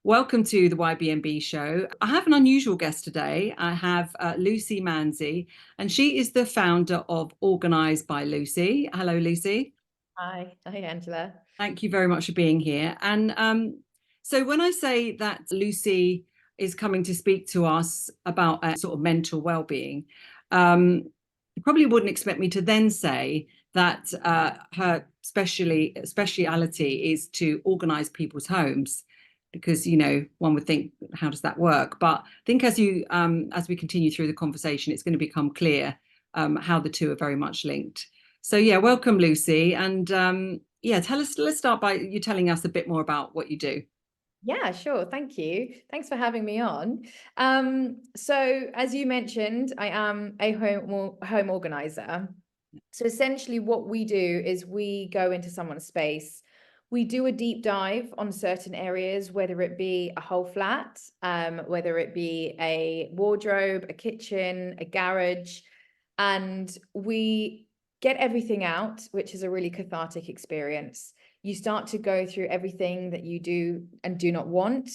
Welcome to the YBMB show. I have an unusual guest today. I have Lucy Manzi, and she is the founder of Organised by Lucy. Hello, Lucy. Hi, Angela. Thank you very much for being here. And so, when I say that Lucy is coming to speak to us about sort of mental well-being, you probably wouldn't expect me to then say that her speciality is to organise people's homes, because one would think, how does that work? But I think as we continue through the conversation, it's going to become clear how the two are very much linked. So yeah, welcome, Lucy, and yeah, let's start by you telling us a bit more about what you do. Yeah, sure. Thank you. Thanks for having me on. So as you mentioned, I am a home organizer. So essentially what we do is we go into someone's space. We do a deep dive on certain areas, whether it be a whole flat, whether it be a wardrobe, a kitchen, a garage, and we get everything out, which is a really cathartic experience. You start to go through everything that you do and do not want.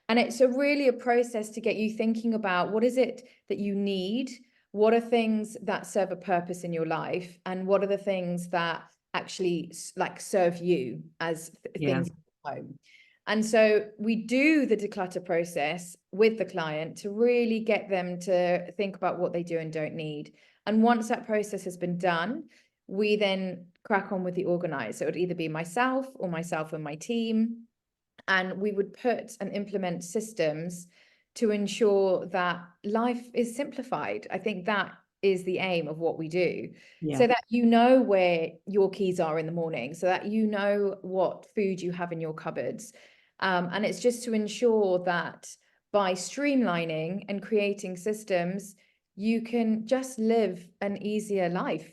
And it's really a process to get you thinking about what is it that you need? What are things that serve a purpose in your life? And what are the things that actually serve you as things at home? And so we do the declutter process with the client to really get them to think about what they do and don't need. And once that process has been done, we then crack on with the organize. So it would either be myself and my team. And we would put and implement systems to ensure that life is simplified. I think that is the aim of what we do. Yeah. So that you know where your keys are in the morning, so that you know what food you have in your cupboards. And it's just to ensure that by streamlining and creating systems, you can just live an easier life.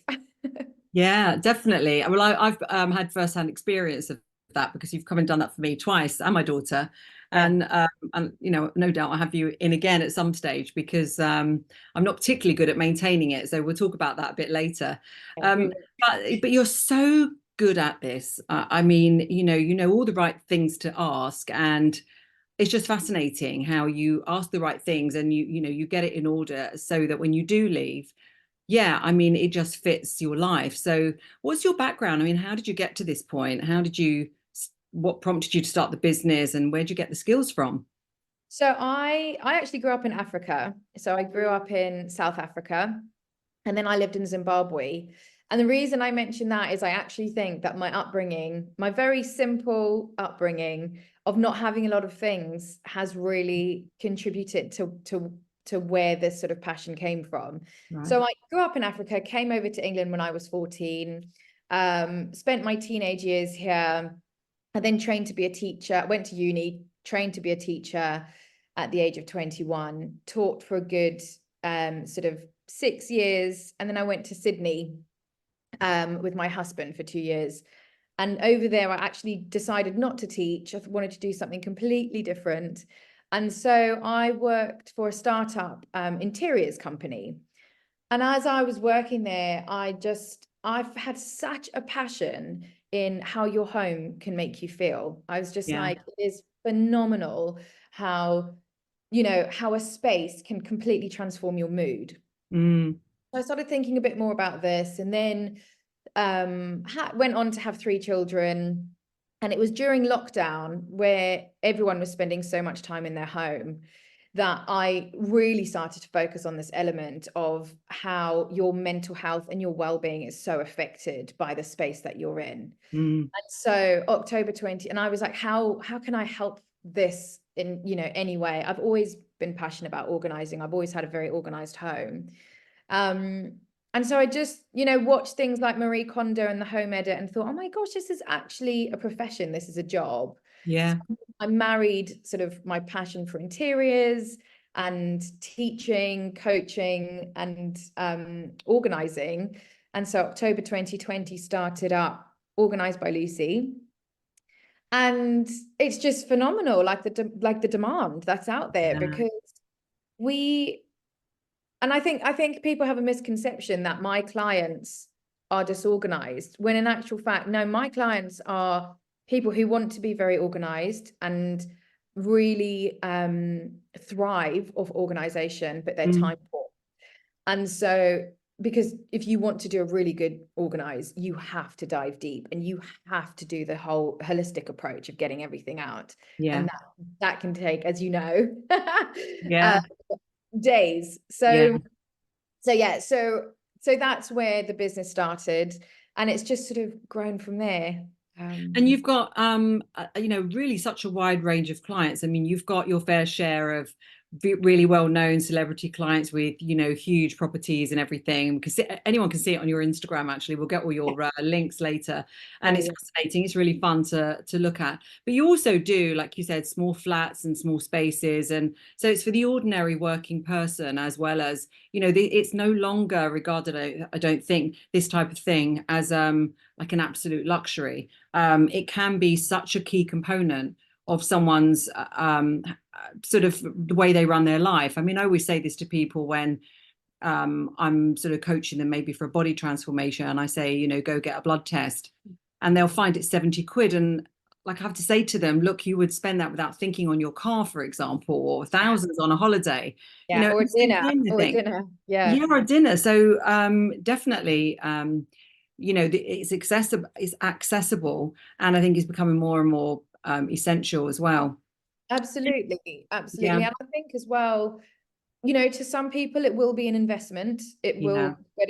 Yeah, definitely. Well, I've had firsthand experience of that, because you've come and done that for me twice and my daughter. Yeah. And no doubt I'll have you in again at some stage, because I'm not particularly good at maintaining it. So we'll talk about that a bit later. Yeah, But you're so good at this. I mean, you know all the right things to ask, and it's just fascinating how you ask the right things, and you get it in order so that when you do leave, yeah, I mean, it just fits your life. So, what's your background? I mean, how did you get to this point? What prompted you to start the business, and where did you get the skills from? So I actually grew up in Africa. So I grew up in South Africa, and then I lived in Zimbabwe. And the reason I mention that is I actually think that my upbringing, my very simple upbringing of not having a lot of things, has really contributed to where this sort of passion came from. Right. So I grew up in Africa, came over to England when I was 14, spent my teenage years here. I then trained to be a teacher, went to uni, trained to be a teacher at the age of 21, taught for a good sort of 6 years. And then I went to Sydney with my husband for 2 years. And over there, I actually decided not to teach. I wanted to do something completely different. And so I worked for a startup interiors company. And as I was working there, I've had such a passion in how your home can make you feel. I was just Yeah. like, it is phenomenal how, how a space can completely transform your mood. Mm. So I started thinking a bit more about this, and then went on to have 3 children. And it was during lockdown, where everyone was spending so much time in their home, that I really started to focus on this element of how your mental health and your well-being is so affected by the space that you're in. Mm. And so October 20, and I was like, how can I help this in, any way? I've always been passionate about organizing. I've always had a very organized home. And so I just, watched things like Marie Kondo and the Home Edit and thought, oh my gosh, this is actually a profession. This is a job. Yeah. So I married sort of my passion for interiors and teaching, coaching, and organizing. And so October 2020 started up Organised by Lucy. And it's just phenomenal, like the demand that's out there, Yeah. because we and I think people have a misconception that my clients are disorganized, when in actual fact, no, my clients are people who want to be very organized and really thrive off organization, but they're Mm. time poor. And so, because if you want to do a really good organize, you have to dive deep and you have to do the whole holistic approach of getting everything out. Yeah. And that can take, as you know, uh, Yeah. days. Yeah. So that's where the business started, and it's just sort of grown from there. And you've got, really such a wide range of clients. I mean, you've got your fair share of really well-known celebrity clients with, huge properties and everything. Because anyone can see it on your Instagram. Actually, we'll get all your links later, and Oh it's yeah, fascinating. It's really fun to look at. But you also do, like you said, small flats and small spaces, and so it's for the ordinary working person as well as, it's no longer regarded, I don't think, this type of thing as like an absolute luxury. It can be such a key component of someone's sort of the way they run their life. I mean, I always say this to people when I'm sort of coaching them maybe for a body transformation, and I say, go get a blood test, and they'll find it's 70 quid. And like, I have to say to them, look, you would spend that without thinking on your car, for example, or thousands on a holiday, yeah, or dinner, same or thing. dinner, yeah. Yeah, or dinner. So definitely, it's accessible, and I think it's becoming more and more essential as well. Absolutely, Yeah, absolutely. And I think as well, to some people it will be an investment. It yeah, will, but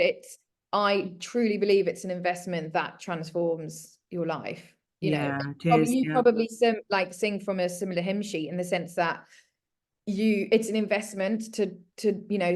I truly believe it's an investment that transforms your life. yeah, it Probably is. you Yeah, probably sing from a similar hymn sheet in the sense that it's an investment to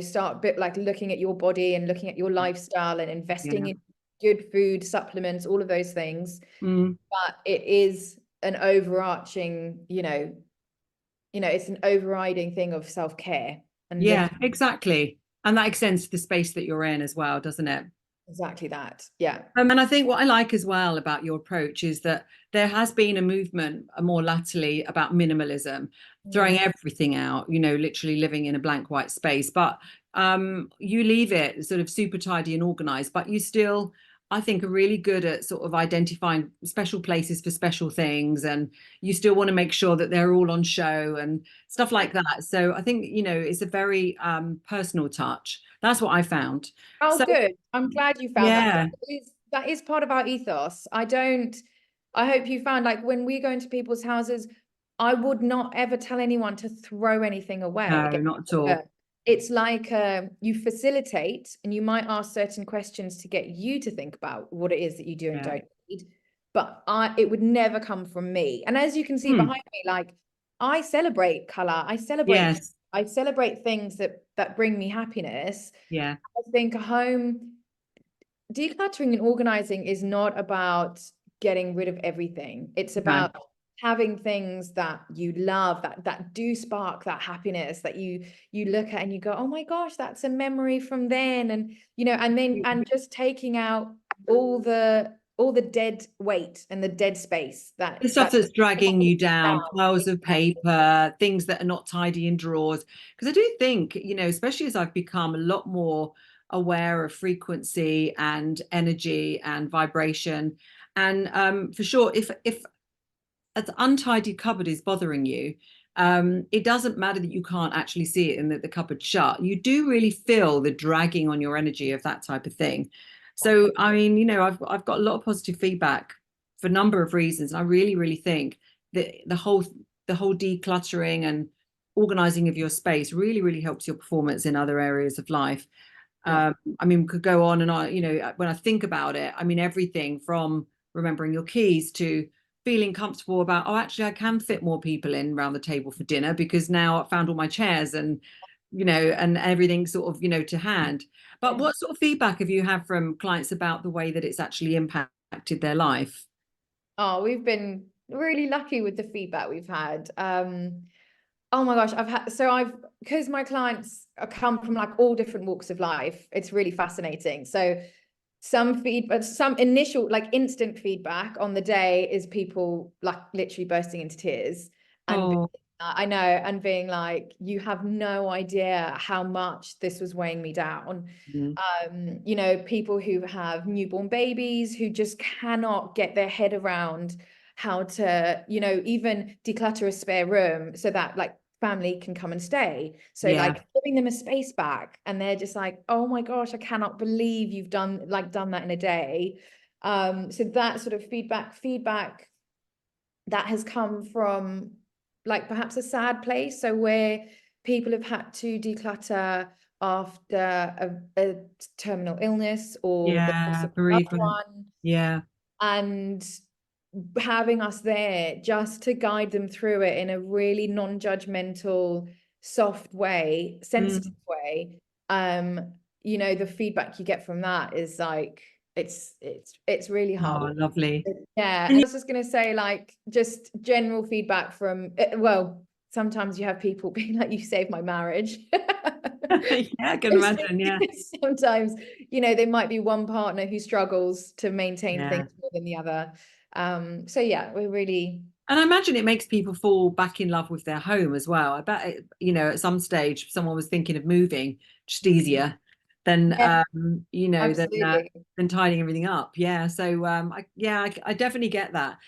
start a bit like looking at your body and looking at your lifestyle and investing yeah. in good food, supplements, all of those things. Mm, But it is an overarching, it's an overriding thing of self-care and yeah, looking exactly. And that extends to the space that you're in as well, doesn't it? exactly that. Yeah. And I think what I like as well about your approach is that there has been a movement more latterly about minimalism, throwing Mm. everything out, literally living in a blank white space. But you leave it sort of super tidy and organized, but you still, I think, are really good at sort of identifying special places for special things. And you still want to make sure that they're all on show and stuff like that. So I think, it's a very personal touch. That's what I found. Oh, So, good. I'm glad you found that. yeah. That is part of our ethos. I hope you found like when we go into people's houses, I would not ever tell anyone to throw anything away. No, not at all. It's like you facilitate and you might ask certain questions to get you to think about what it is that you do and Yeah. don't need. But it would never come from me. And as you can see Hmm. behind me, like I celebrate color, Yes. I celebrate things that bring me happiness. Yeah. I think home decluttering and organizing is not about getting rid of everything. It's No. about having things that you love that do spark that happiness that you look at and you go, oh my gosh, that's a memory from then. And and just taking out all the dead weight and the dead space The that stuff that's dragging you down. down, piles of paper, things that are not tidy in drawers. Because I do think, especially as I've become a lot more aware of frequency and energy and vibration. And for sure, if an untidy cupboard is bothering you, it doesn't matter that you can't actually see it and that the cupboard's shut. You do really feel the dragging on your energy of that type of thing. So, I mean, I've got a lot of positive feedback for a number of reasons. And I really, really think that the whole decluttering and organizing of your space really, really helps your performance in other areas of life. Yeah. I mean, we could go on and on, when I think about it, I mean, everything from remembering your keys to feeling comfortable about, oh, actually, I can fit more people in around the table for dinner because now I've found all my chairs and, and everything sort of, to hand. But Yeah. what sort of feedback have you had from clients about the way that it's actually impacted their life? Oh, we've been really lucky with the feedback we've had. Oh my gosh, because my clients come from like all different walks of life. It's really fascinating. So some feedback, some initial like instant feedback on the day is people like literally bursting into tears and Oh, I know, and being like, you have no idea how much this was weighing me down. mm, People who have newborn babies who just cannot get their head around how to, you know, even declutter a spare room so that like family can come and stay. So Yeah. like giving them a space back, and they're just like, oh my gosh, I cannot believe you've done that in a day. So that sort of feedback that has come from like perhaps a sad place. So where people have had to declutter after a terminal illness or the loss Yeah. of a loved Bereavement. one, Yeah. and having us there just to guide them through it in a really non-judgmental, soft way, sensitive Mm. way. You know, the feedback you get from that is like it's really Oh, heartwarming. lovely. Yeah, And I was just going to say, like, just general feedback from, well, sometimes you have people being like, you saved my marriage. yeah, I can imagine. Yeah. Sometimes, you know, there might be one partner who struggles to maintain Yeah. things more than the other. So yeah, we're really, And I imagine it makes people fall back in love with their home as well. I bet, you know, at some stage, someone was thinking of moving, just easier than, yeah, you know, absolutely. than tidying everything up. Yeah. So, I definitely get that.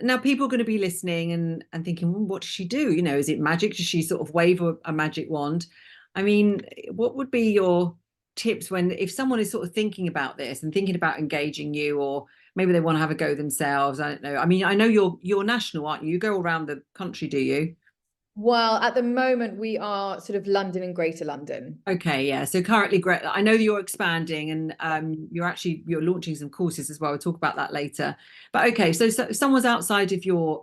Now, people are going to be listening and thinking, well, what does she do? You know, is it magic? Does she sort of wave a magic wand? I mean, what would be your tips when, if someone is sort of thinking about this and thinking about engaging you, or maybe they want to have a go themselves? I don't know. I mean, I know you're national, aren't you? You go around the country, do you? Well, at the moment, we are sort of London and Greater London. Okay, yeah. So currently, great. I know that you're expanding, and you're launching some courses as well. We'll talk about that later. But okay, so if someone's outside of your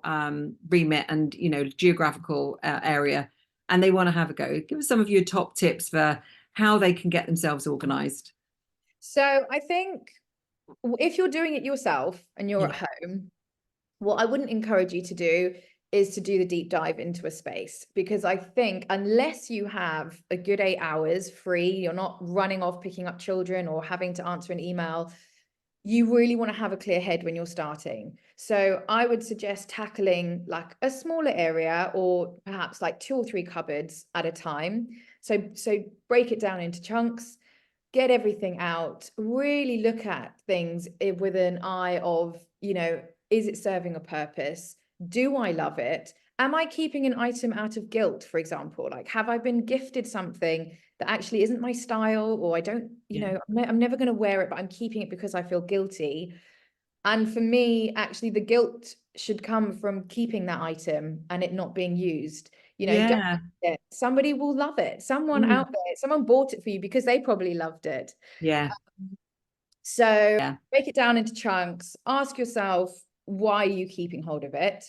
remit and, you know, geographical area, and they want to have a go, give us some of your top tips for how they can get themselves organized. So I think if you're doing it yourself and you're Yeah, at home, what I wouldn't encourage you to do is to do the deep dive into a space, because I think unless you have a good 8 hours free, you're not running off picking up children or having to answer an email, you really want to have a clear head when you're starting. So I would suggest tackling like a smaller area, or perhaps like 2 or 3 cupboards at a time. So break it down into chunks, get everything out, really look at things with an eye of, you know, is it serving a purpose? Do I love it? Am I keeping an item out of guilt, for example? Like, have I been gifted something that actually isn't my style, or I don't, you yeah, know, I'm never going to wear it, but I'm keeping it because I feel guilty. And for me, actually, the guilt should come from keeping that item and it not being used. You know, don't yeah, it. Somebody will love it. Someone mm, out there, someone bought it for you because they probably loved it. yeah, So yeah. break it down into chunks. Ask yourself, why are you keeping hold of it?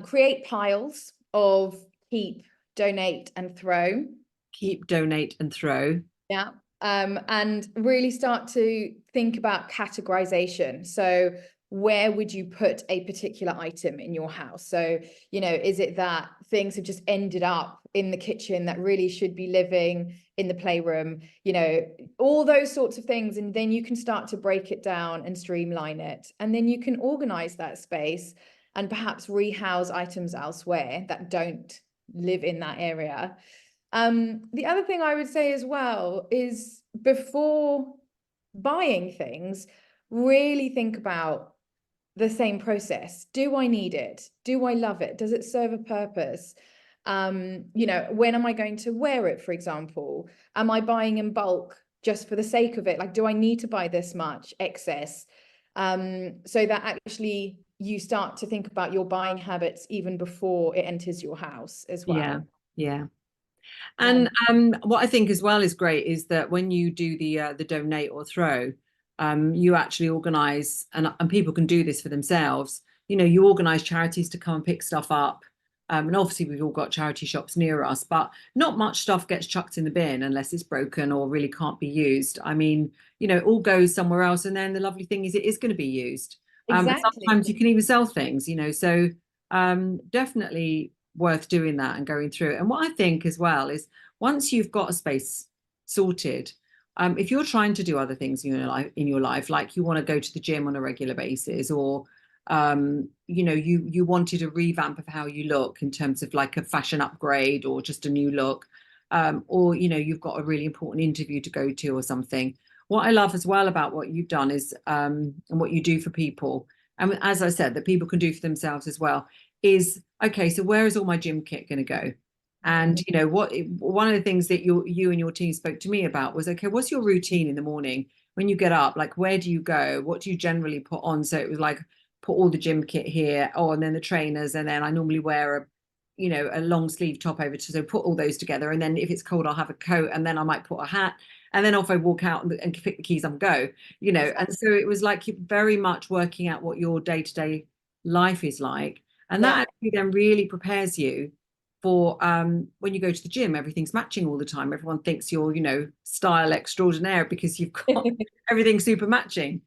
Create piles of keep, donate, and throw. Keep, donate, and throw. Yeah. And really start to think about categorization. So where would you put a particular item in your house? So, you know, is it that things have just ended up in the kitchen that really should be living in the playroom? You know, all those sorts of things. And then you can start to break it down and streamline it. And then you can organize that space and perhaps rehouse items elsewhere that don't live in that area. The other thing I would say as well is, before buying things, really think about the same process. Do I need it? Do I love it? Does it serve a purpose? You know, when am I going to wear it, for example? Am I buying in bulk just for the sake of it? Like, do I need to buy this much excess? So that actually you start to think about your buying habits even before it enters your house as Yeah, well. yeah. Um, And what I think as well is great is that when you do the donate or throw, you actually organise, and people can do this for themselves. You know, you organise charities to come and pick stuff up. And obviously we've all got charity shops near us, but not much stuff gets chucked in the bin unless it's broken or really can't be used. I mean, you know, it all goes somewhere else. And then the lovely thing is it is going to be used. And exactly. sometimes you can even sell things, you know, so definitely worth doing that and going through it. And what I think as well is, once you've got a space sorted, if you're trying to do other things in your life, like you want to go to the gym on a regular basis, or you know, you wanted a revamp of how you look in terms of like a fashion upgrade or just a new look, or you know, you've got a really important interview to go to or something. What I love as well about what you've done is, and what you do for people, and as I said, that people can do for themselves as well, is okay, so where is all my gym kit going to go? And you know what, one of the things that you and your team spoke to me about was, okay, what's your routine in the morning when you get up? Like, where do you go? What do you generally put on? So it was like, put all the gym kit here, oh, and then the trainers, and then I normally wear a, you know, a long sleeve top over to, so put all those together, and then if it's cold I'll have a coat, and then I might put a hat, and then off I walk out and pick the keys and go, you know. And so it was like very much working out what your day-to-day life is like, and Yeah. that actually then really prepares you for when you go to the gym, everything's matching all the time, everyone thinks you're, you know, style extraordinaire because you've got everything super matching,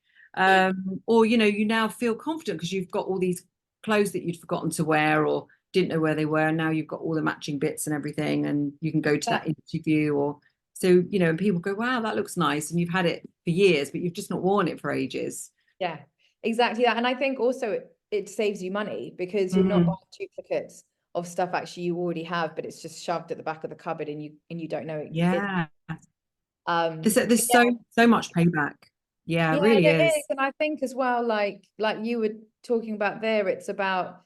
or you know, you now feel confident because you've got all these clothes that you'd forgotten to wear or didn't know where they were, and now you've got all the matching bits and everything, and you can go to that interview, or so, you know, and people go, wow, that looks nice, and you've had it for years but you've just not worn it for ages. Yeah, exactly that. And I think also it saves you money because you're not Mm. buying duplicates of stuff actually you already have, but it's just shoved at the back of the cupboard and you don't know it. Yeah, But there's yeah, so much payback. Yeah, it yeah, really there is. is. And I think as well, like you were talking about there, it's about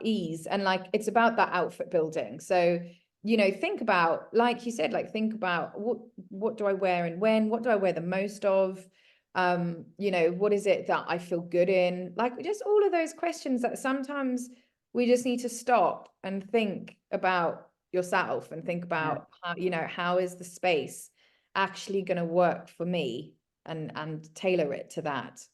ease and like it's about that outfit building. So, you know, think about, like you said, like think about what do I wear and when, what do I wear the most of? You know, what is it that I feel good in? Like just all of those questions that sometimes we just need to stop and think about yourself and think Yeah. about how, you know, how is the space actually going to work for me and tailor it to that.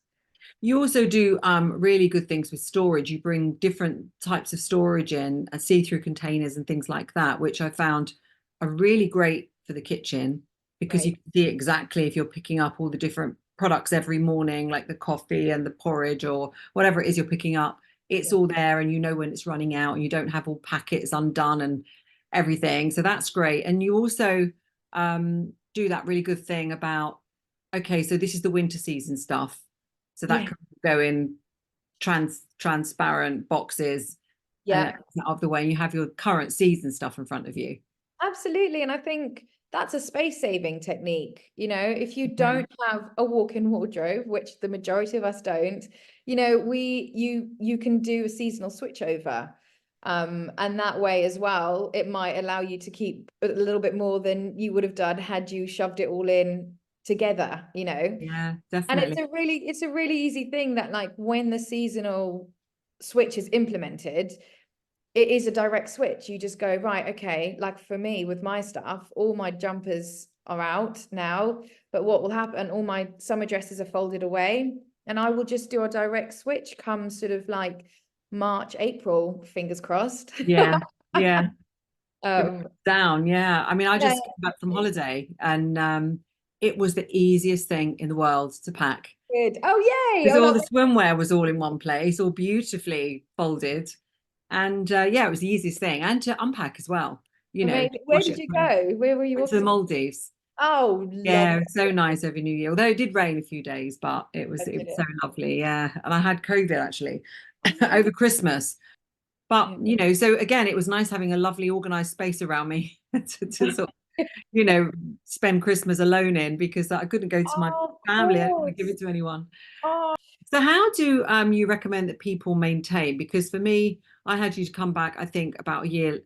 You also do really good things with storage. You bring different types of storage in, see-through containers and things like that, which I found are really great for the kitchen because you Right. can see exactly if you're picking up all the different products every morning, like the coffee and the porridge or whatever it is you're picking up. It's Yeah. all there, and you know when it's running out, and you don't have all packets undone and everything. So that's great. And you also do that really good thing about, okay, so this is the winter season stuff, so that Yeah. can go in transparent boxes, Yeah. out of the way, and you have your current season stuff in front of you. Absolutely. And I think that's a space saving technique. You know, if you Yeah. don't have a walk-in wardrobe, which the majority of us don't, you know, you can do a seasonal switchover. And that way as well, it might allow you to keep a little bit more than you would have done had you shoved it all in together, you know. Yeah, And definitely. it's a really easy thing that like when the seasonal switch is implemented, it is a direct switch. You just go, right, okay, like for me with my stuff, all my jumpers are out now, but what will happen, all my summer dresses are folded away, and I will just do a direct switch come sort of like March, April, fingers crossed. Yeah, yeah. It um down. Yeah. I mean, I yeah, just came back from holiday, and it was the easiest thing in the world to pack good. Oh yay. because Oh, all that's the swimwear was all in one place, all beautifully folded. And yeah, it was the easiest thing, and to unpack as well, you know, amazing. Where wash did it. you go? Where were you Went off to the to? Maldives. Oh, Yeah, love it was so nice over New Year. Although it did rain a few days, but it was it. so lovely. Yeah, and I had COVID actually Oh no. over Christmas. But Yeah. you know, so again, it was nice having a lovely organized space around me to sort of, you know, spend Christmas alone in, because I couldn't go to my Oh, of family. I didn't want to give course. it to anyone. Oh, So how do you recommend that people maintain? Because for me, I had you to come back, I think about a year,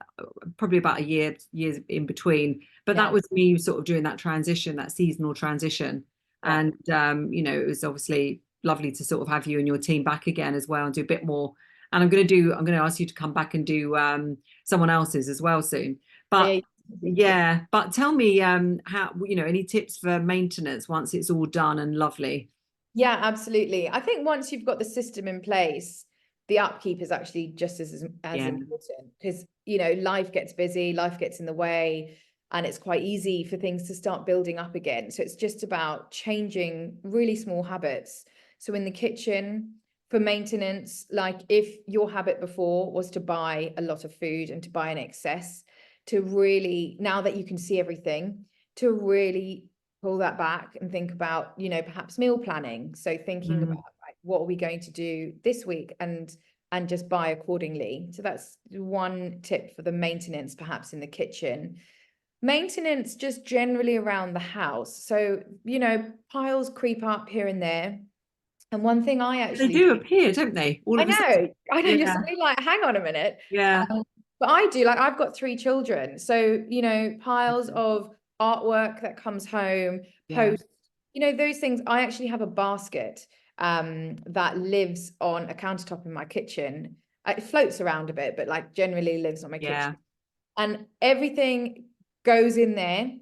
probably about a year, years in between. But that yeah, was me sort of doing that transition, that seasonal transition. yeah. And you know, it was obviously lovely to sort of have you and your team back again as well and do a bit more. And I'm gonna ask you to come back and do someone else's as well soon. But Yeah. yeah, but tell me how, you know, any tips for maintenance once it's all done and lovely. Yeah, absolutely. I think once you've got the system in place, the upkeep is actually just as Yeah. important because, you know, life gets busy, life gets in the way, and it's quite easy for things to start building up again. So it's just about changing really small habits. So in the kitchen, for maintenance, like if your habit before was to buy a lot of food and to buy in excess, to really, now that you can see everything, to really pull that back and think about, you know, perhaps meal planning. So thinking about Mm. like, what are we going to do this week and just buy accordingly. So that's one tip for the maintenance, perhaps in the kitchen. Maintenance just generally around the house. So, you know, piles creep up here and there. And one thing I They actually do do, appear, don't they? All of a sudden. I know, you're Yeah, suddenly like, hang on a minute. yeah, But I do, like, I've got 3 children. So, piles of artwork that comes home, yeah, posts, those things. I actually have a basket that lives on a countertop in my kitchen. It floats around a bit, but like generally lives on my kitchen. yeah, And everything goes in there,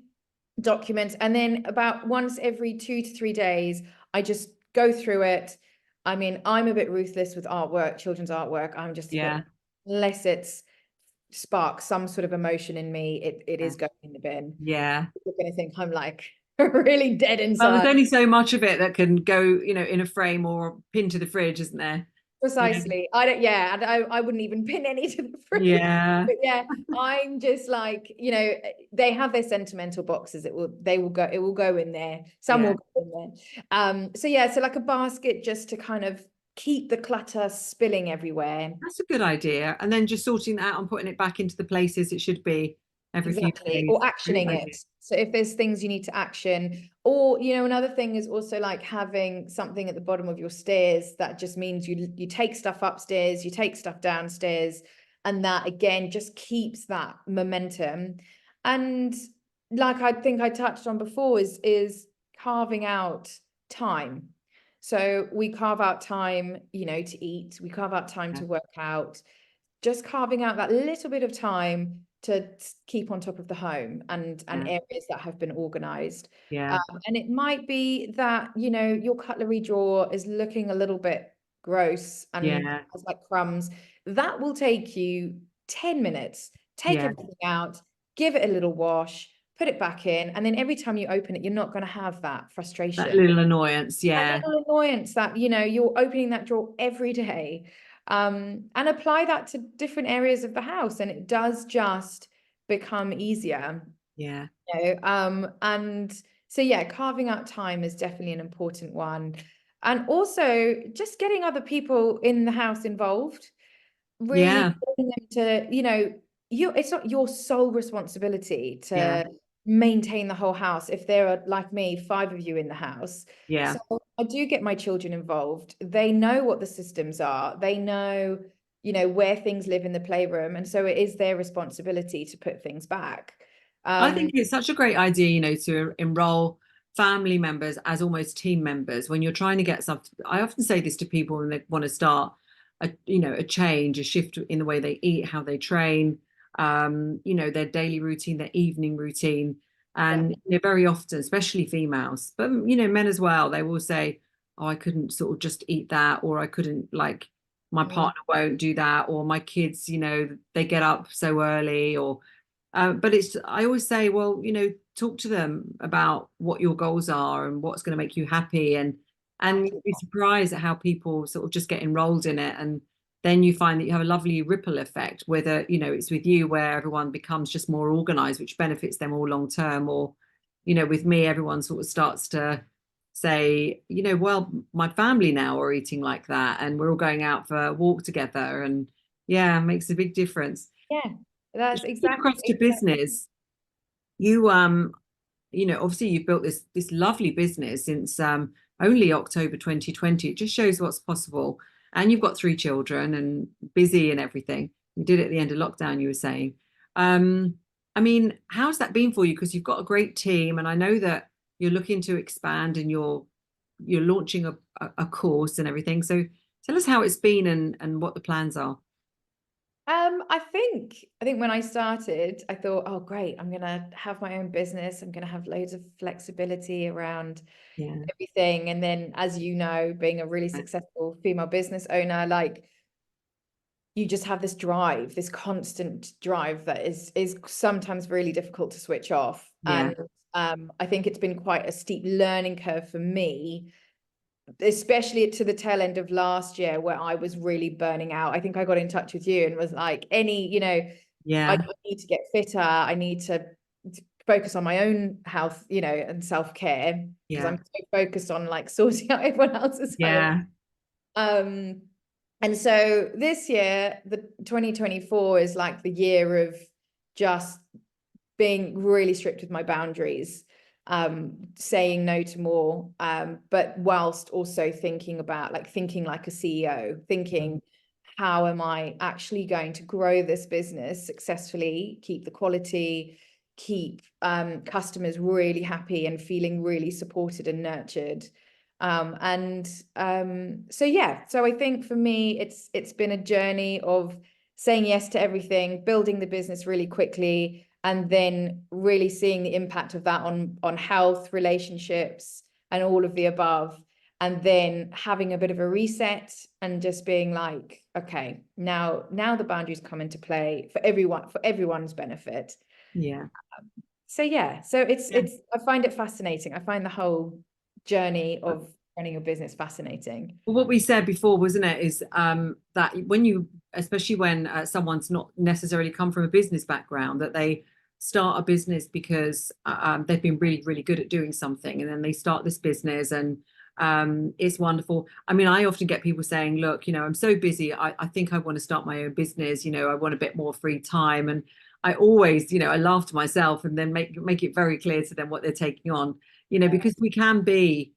documents, and then about once every 2 to 3 days, I just go through it. I mean, I'm a bit ruthless with artwork, children's artwork. I'm just a bit, yeah, unless it's sparks some sort of emotion in me, it yeah, is going in the bin. yeah. You're going to think I'm like really dead Well, there's inside. only so much of it that can go, in a frame or pinned to the fridge, isn't there? Yeah, Precisely. I don't, yeah, and I wouldn't even pin any to the fridge. yeah, But yeah, I'm just like, they have their sentimental boxes. It will go in there. Some will yeah. go in there. So yeah, so like a basket just to kind of keep the clutter spilling everywhere. That's a good idea. And then just sorting that out and putting it back into the places it should be every few Exactly. days. Or Great actioning idea. it. So if there's things you need to action, or another thing is also like having something at the bottom of your stairs that just means you take stuff upstairs, you take stuff downstairs, and that again just keeps that momentum. And like I think I touched on before is carving out time. So we carve out time, to eat, we carve out time Yeah, to work out, just carving out that little bit of time to keep on top of the home and yeah, areas that have been organized. yeah, And it might be that, your cutlery drawer is looking a little bit gross and yeah, has like crumbs. That will take you 10 minutes. Take yeah. everything out, give it a little wash, put it back in. And then every time you open it, you're not going to have that That frustration, little annoyance. that Yeah, little annoyance that you're opening that drawer every day, and apply that to different areas of the house, and it does just become easier. yeah, And so yeah, carving out time is definitely an important one, and also just getting other people in the house involved, really yeah, getting them to, it's not your sole responsibility yeah, to maintain the whole house if there are, like me, 5 of you in the house. yeah. So I do get my children involved. They know what the systems are. They know, where things live in the playroom. And so it is their responsibility to put things back. I Um, think it's such a great idea, to enroll family members as almost team members when you're trying to get something. I often say this to people when they want to start a change, a shift in the way they eat, how they train, their daily routine, their evening routine. yeah. And very often, especially females, but men as well, they will say, "Oh, I couldn't sort of just eat that," or "I couldn't like my Mm, partner won't do that," or "My kids, they get up so early," or but I always say, well, talk to them about what your goals are and what's going to make you happy, and you'll be absolutely. surprised at how people sort of just get enrolled in it, and then you find that you have a lovely ripple effect, whether it's with you where everyone becomes just more organized, which benefits them all long term, or with me, everyone sort of starts to say, well, my family now are eating like that, and we're all going out for a walk together, and yeah, it makes a big difference. Yeah, that's Shifting exactly. across to business, you obviously you've built this lovely business since only October 2020. It just shows what's possible. And you've got 3 children and busy and everything. You did it at the end of lockdown, you were saying. Um, I mean, how's that been for you? Because you've got a great team, and I know that you're looking to expand and you're launching a course and everything. So tell us how it's been and what the plans are. I think when I started, I thought, oh, great, I'm gonna have my own business. I'm gonna have loads of flexibility around Yeah, everything. And then, as you know, being a really successful female business owner, like, you just have this drive, this constant drive that is sometimes really difficult to switch off. yeah, And I think it's been quite a steep learning curve for me, especially to the tail end of last year, where I was really burning out. I think I got in touch with you and was like, I yeah, need to get fitter. I need to focus on my own health, and self-care, because yeah, I'm so focused on like sorting out everyone else's health. yeah, Um, and so this year, the 2024 is like the year of just being really strict with my boundaries. saying no to more, but whilst also thinking about thinking like a CEO, thinking, how am I actually going to grow this business successfully, keep the quality, keep customers really happy and feeling really supported and nurtured. So yeah, so I think for me, it's been a journey of saying yes to everything, building the business really quickly, and then really seeing the impact of that on health, relationships, and all of the above. And then having a bit of a reset and just being like, okay, now the boundaries come into play for everyone, for everyone's benefit. Yeah. So yeah, so it's I find it fascinating. I find the whole journey of running your business fascinating. Well, what we said before, wasn't it, is that when you, especially when someone's not necessarily come from a business background, that they start a business because they've been really, really good at doing something, and then they start this business, and it's wonderful. I mean, I often get people saying, look, I'm so busy. I think I want to start my own business. I want a bit more free time. And I always, I laugh to myself and then make it very clear to them what they're taking on, because we can be,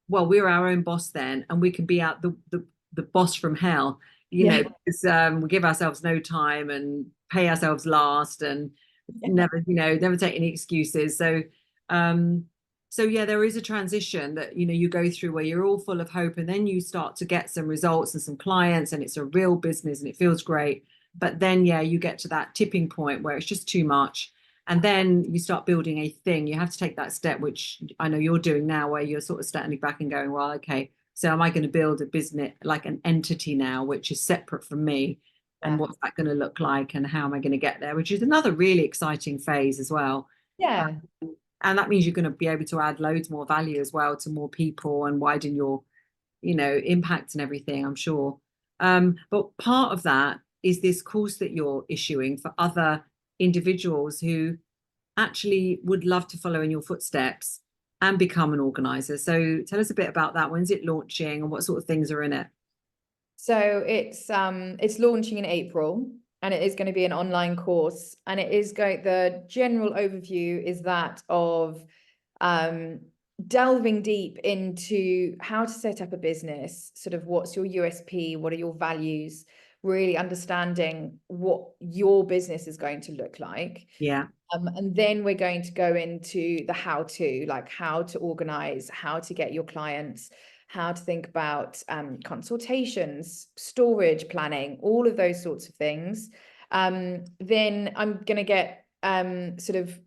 well, we're our own boss then, and we can be out the boss from hell, because we give ourselves no time and pay ourselves last, and never take any excuses. So yeah, there is a transition that you go through where you're all full of hope, and then you start to get some results and some clients, and it's a real business and it feels great. But then you get to that tipping point where it's just too much. And then you start building a thing. You have to take that step, which I know you're doing now, where you're sort of standing back and going, well, okay, so am I going to build a business, like an entity now, which is separate from me? And what's that going to look like? And how am I going to get there? Which is another really exciting phase as well. Yeah. And that means you're going to be able to add loads more value as well to more people and widen your, impact and everything, I'm sure. But part of that is this course that you're issuing for other individuals who actually would love to follow in your footsteps and become an organizer. So tell us a bit about that. When's it launching and what sort of things are in it? So it's launching in April, and it is going to be an online course, and it is the general overview is that of delving deep into how to set up a business, sort of what's your USP, what are your values, really understanding what your business is going to look like. Yeah. And then we're going to go into the how-to, like how to organize, how to get your clients, how to think about consultations, storage planning, all of those sorts of things. Then I'm going to get sort of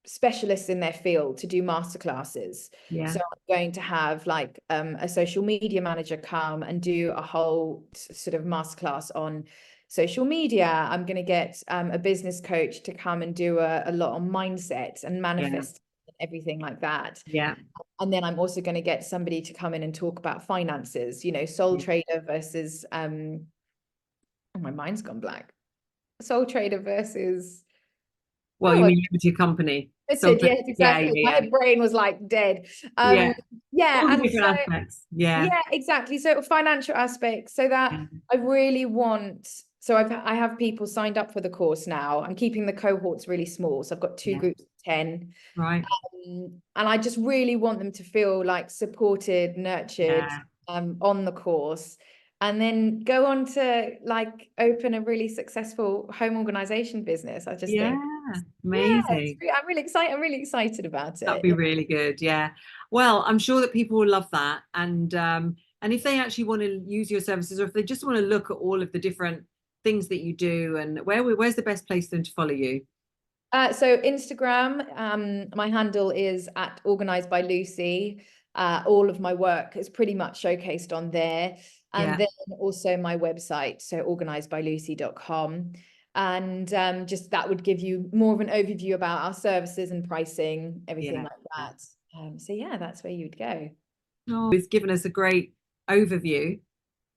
specialists in their field to do masterclasses. Yeah. So I'm going to have a social media manager come and do a whole sort of masterclass on social media. I'm going to get a business coach to come and do a lot on mindset and manifest and everything like that. Yeah. And then I'm also going to get somebody to come in and talk about finances, sole trader versus oh, my mind's gone blank. Sole trader versus Well, you mean limited company. limited, yes, exactly. Yeah. My brain was like dead. Yeah. Yeah, All the and different so aspects. Yeah. yeah, exactly. So financial aspects, so that I really want. So I have people signed up for the course now. I'm keeping the cohorts really small. So I've got two groups of 10. Right. And I just really want them to feel like supported, nurtured on the course, and then go on to open a really successful home organization business. I just think, amazing. I'm really excited. I'm really excited about That'd it. be really good. Yeah. Well, I'm sure that people will love that. And if they actually want to use your services, or if they just want to look at all of the different things that you do, and where's the best place for them to follow you? So Instagram, my handle is at Organised by Lucy. All of my work is pretty much showcased on there. And then also my website, so organisedbylucy.com. And just that would give you more of an overview about our services and pricing, everything like that. So yeah, that's where you'd go. Oh, it's given us a great overview.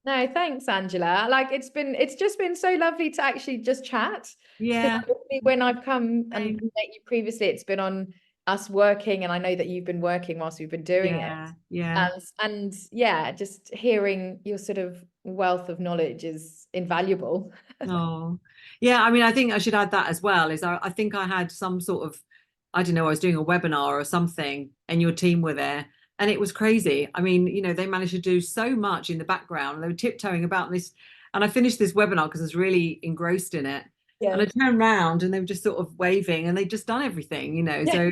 No, thanks, Angela. It's just been so lovely to actually just chat. Yeah. Because when I've come and met you previously, it's been on us working, and I know that you've been working whilst we've been doing it. Yeah. And yeah, just hearing your sort of wealth of knowledge is invaluable. Oh, yeah. I mean, I think I should add that as well, is I think I had some sort of I don't know, I was doing a webinar or something and your team were there. And it was crazy. I mean, they managed to do so much in the background. They were tiptoeing about this. And I finished this webinar because I was really engrossed in it. And I Yeah. turned around and they were just sort of waving and they'd just done everything. Yeah.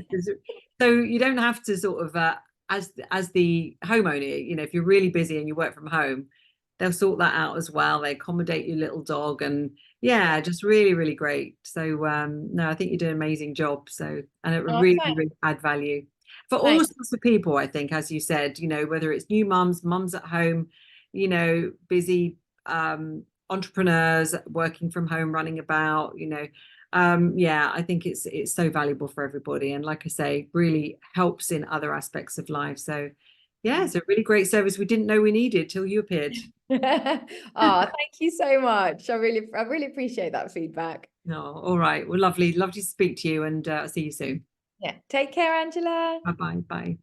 So you don't have to sort of, as the homeowner, if you're really busy and you work from home, they'll sort that out as well. They accommodate your little dog, and yeah, just really, really great. So no, I think you do an amazing job. So, and it would Oh, really, really add value for all thanks. sorts of people, I think, as you said, whether it's new mums at home, busy entrepreneurs working from home, running about, yeah, I think it's so valuable for everybody. And like I say, really helps in other aspects of life. So yeah, it's a really great service we didn't know we needed till you appeared. Oh, thank you so much. I really appreciate that feedback. Oh, all right. Well, lovely to speak to you, and I'll see you soon. Yeah. Take care, Angela. Bye bye. Bye.